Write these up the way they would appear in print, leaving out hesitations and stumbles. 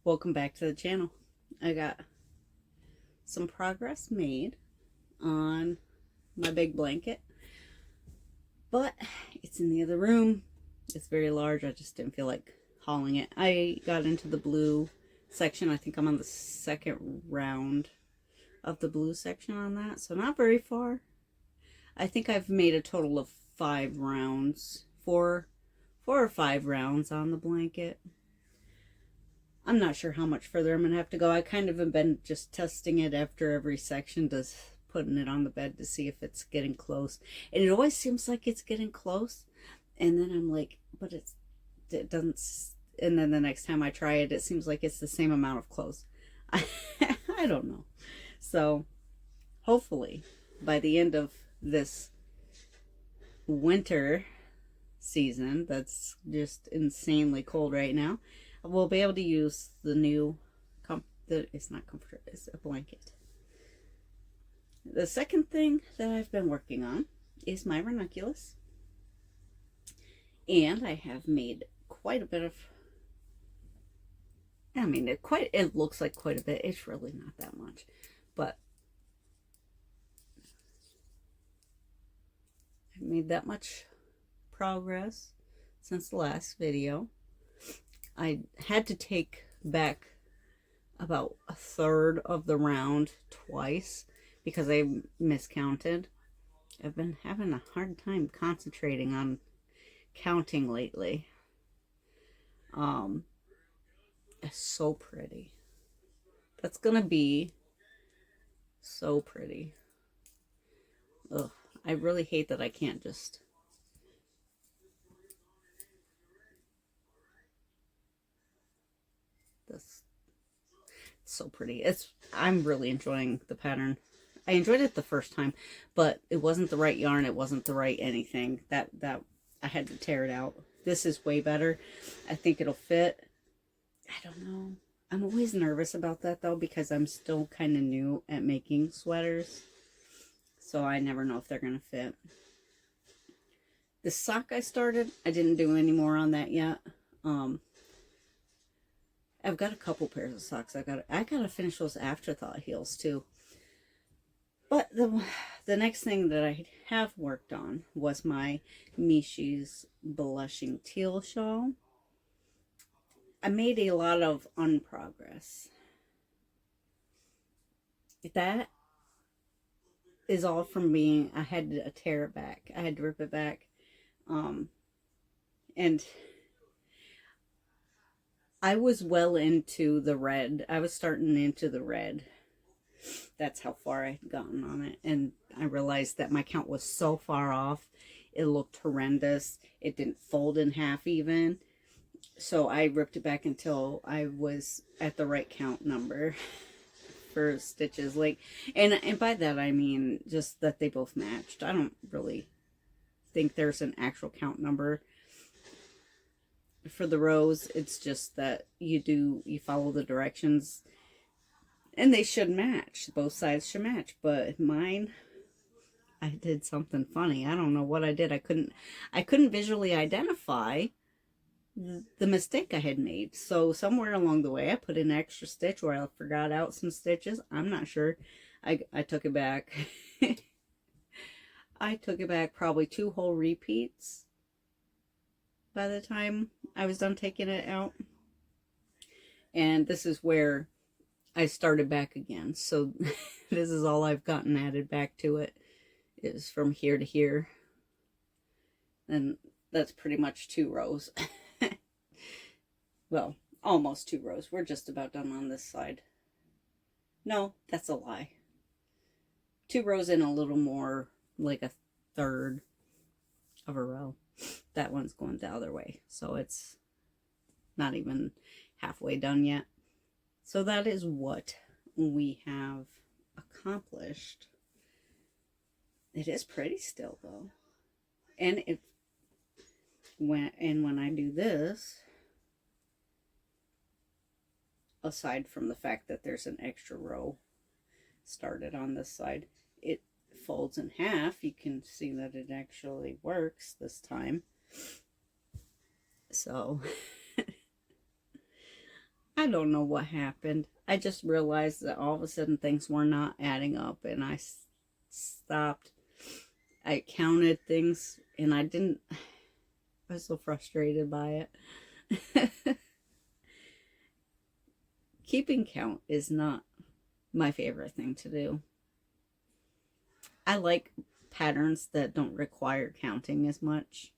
Welcome back to the channel. I got some progress made on my big blanket, but it's in the other room. It's very large. I just didn't feel like hauling it. I got into the blue section. I think I'm on the second round of the blue section on that, so not very far. I think I've made a total of 5 rounds, four or 5 rounds on the blanket. I'm not sure how much further I'm going to have to go. I kind of have been just testing it after every section, just putting it on the bed to see if it's getting close. And it always seems like it's getting close. And then I'm like, but it doesn't. And then the next time I try it, it seems like it's the same amount of close. I don't know. So hopefully by the end of this winter season, that's just insanely cold right now, we'll be able to use the new it's not comforter, it's a blanket. The second thing that I've been working on is my ranunculus, and I have made quite a bit of, it looks like quite a bit. It's really not that much, but I've made that much progress since the last video. I had to take back about a third of the round twice because I miscounted. I've been having a hard time concentrating on counting lately. It's so pretty. That's gonna be so pretty. Ugh, I really hate that I can't just this. It's so pretty. I'm really enjoying the pattern. I enjoyed it the first time, but it wasn't the right yarn. It wasn't the right anything. That I had to tear it out. This is way better. I think it'll fit. I don't know. I'm always nervous about that though because I'm still kind of new at making sweaters. So I never know if they're going to fit. The sock I started, I didn't do any more on that yet. I've got a couple pairs of socks. I gotta finish those afterthought heels too. But the next thing that I have worked on was my Mishi's blushing teal shawl. I made a lot of unprogress. That is all from being, I had to tear it back. I had to rip it back. And I was well into the red. I was starting into the red. That's how far I had gotten on it. And I realized that my count was so far off. It looked horrendous. It didn't fold in half even. So I ripped it back until I was at the right count number for stitches. And by that I mean just that they both matched. I don't really think there's an actual count number for the rows. It's just that you follow the directions and they should match. Both sides should match. But mine, I did something funny. I don't know what I did. I couldn't visually identify the mistake I had made. So somewhere along the way I put an extra stitch or I forgot out some stitches. I'm not sure. I took it back. I took it back probably 2 whole repeats by the time I was done taking it out. And this is where I started back again. So this is all I've gotten added back to it, is from here to here. And that's pretty much 2 rows. Well, almost 2 rows. We're just about done on this side. No, that's a lie. 2 rows and a little more, like a third of a row. That one's going the other way. So it's not even halfway done yet. So that is what we have accomplished. It is pretty still though. And when I do this, aside from the fact that there's an extra row started on this side, it folds in half. You can see that it actually works this time. So I don't know what happened. I just realized that all of a sudden things were not adding up, and I stopped. I counted things, and I didn't. I was so frustrated by it. Keeping count is not my favorite thing to do. I like patterns that don't require counting as much,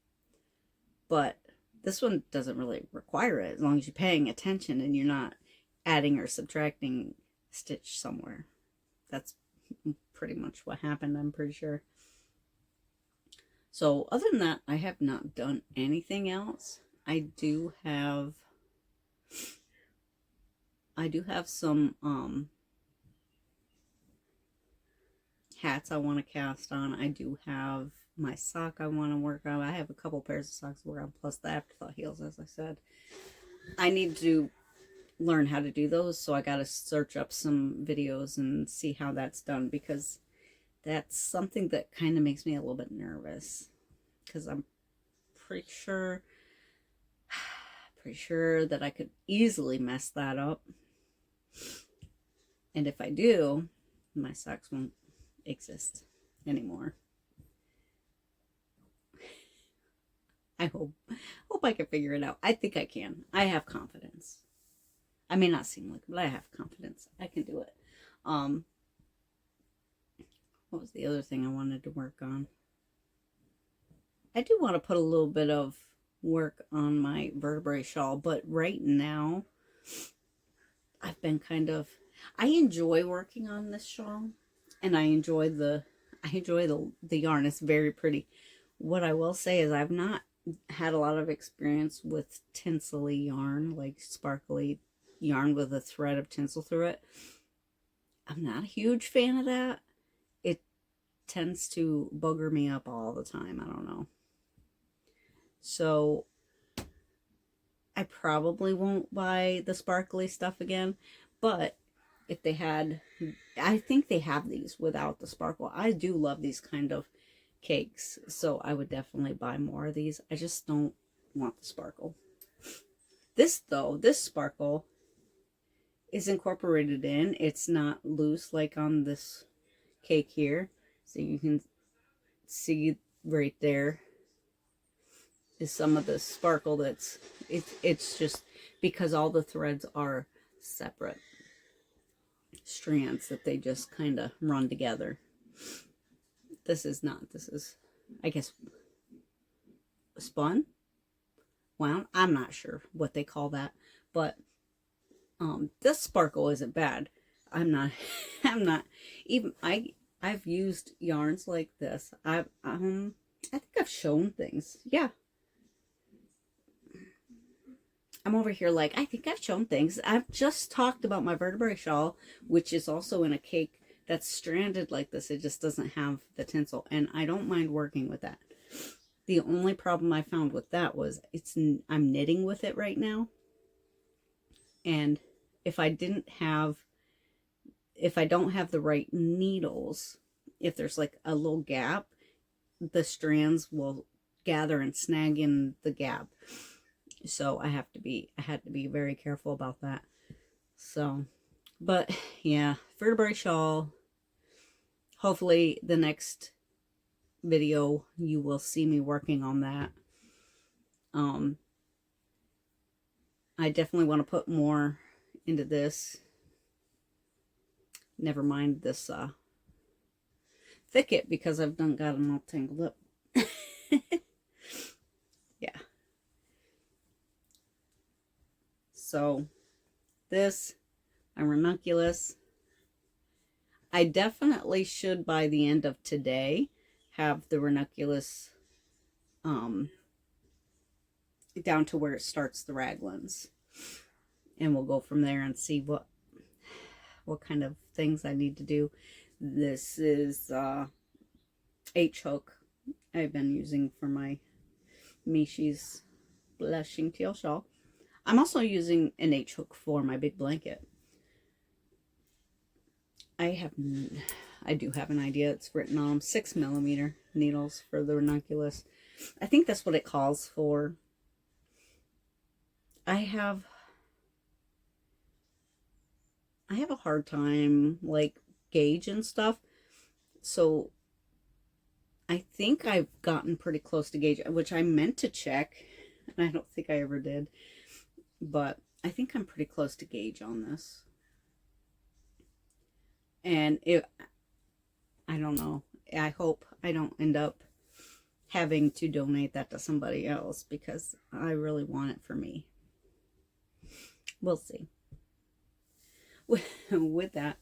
but this one doesn't really require it as long as you're paying attention and you're not adding or subtracting a stitch somewhere. That's pretty much what happened, I'm pretty sure. So other than that, I have not done anything else. I do have some hats I want to cast on. I do have my sock I want to work on. I have a couple pairs of socks to work on, plus the afterthought heels, as I said. I need to learn how to do those, so I got to search up some videos and see how that's done, because that's something that kind of makes me a little bit nervous, because I'm pretty sure that I could easily mess that up. And if I do, my socks won't exist anymore. I hope I can figure it out. I think I can. I have confidence. I may not seem like it, but I have confidence. I can do it. What was the other thing I wanted to work on? I do want to put a little bit of work on my vertebrae shawl, but right now I've been I enjoy working on this shawl, and I enjoy the yarn. It's very pretty. What I will say is I've not had a lot of experience with tinsely yarn, like sparkly yarn with a thread of tinsel through it. I'm not a huge fan of that. It tends to bugger me up all the time. I don't know. So I probably won't buy the sparkly stuff again, but if they had, I think they have these without the sparkle. I do love these kind of cakes, so I would definitely buy more of these. I just don't want the sparkle. This sparkle is incorporated in. It's not loose like on this cake here. So you can see right there is some of the sparkle it's just because all the threads are separate strands that they just kind of run together. This is, I guess, spun? Wound? I'm not sure what they call that, but this sparkle isn't bad. I'm not even, I've used yarns like this. I think I've shown things. Yeah. I'm over here like, I think I've shown things. I've just talked about my vertebrae shawl, which is also in a cake that's stranded like this. It just doesn't have the tinsel, and I don't mind working with that. The only problem I found with that was I'm knitting with it right now, and if I don't have the right needles, if there's like a little gap, the strands will gather and snag in the gap. So I had to be very careful about that. So, but yeah, vertebrae shawl. Hopefully the next video you will see me working on that. I definitely want to put more into this. Never mind this thicket, because I've got them all tangled up. Yeah. So this, my ranunculus. I definitely should, by the end of today, have the ranunculus down to where it starts the raglans. And we'll go from there and see what kind of things I need to do. This is H-hook I've been using for my Mishi's Blushing Teal shawl. I'm also using an H-hook for my big blanket. I do have an idea. It's written on 6mm needles for the ranunculus. I think that's what it calls for. I have I have a hard time like gauge and stuff. So I think I've gotten pretty close to gauge, which I meant to check, and I don't think I ever did. But I think I'm pretty close to gauge on this. And I don't know. I hope I don't end up having to donate that to somebody else because I really want it for me. We'll see. With that,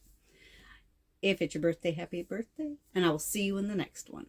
if it's your birthday, happy birthday, and I will see you in the next one.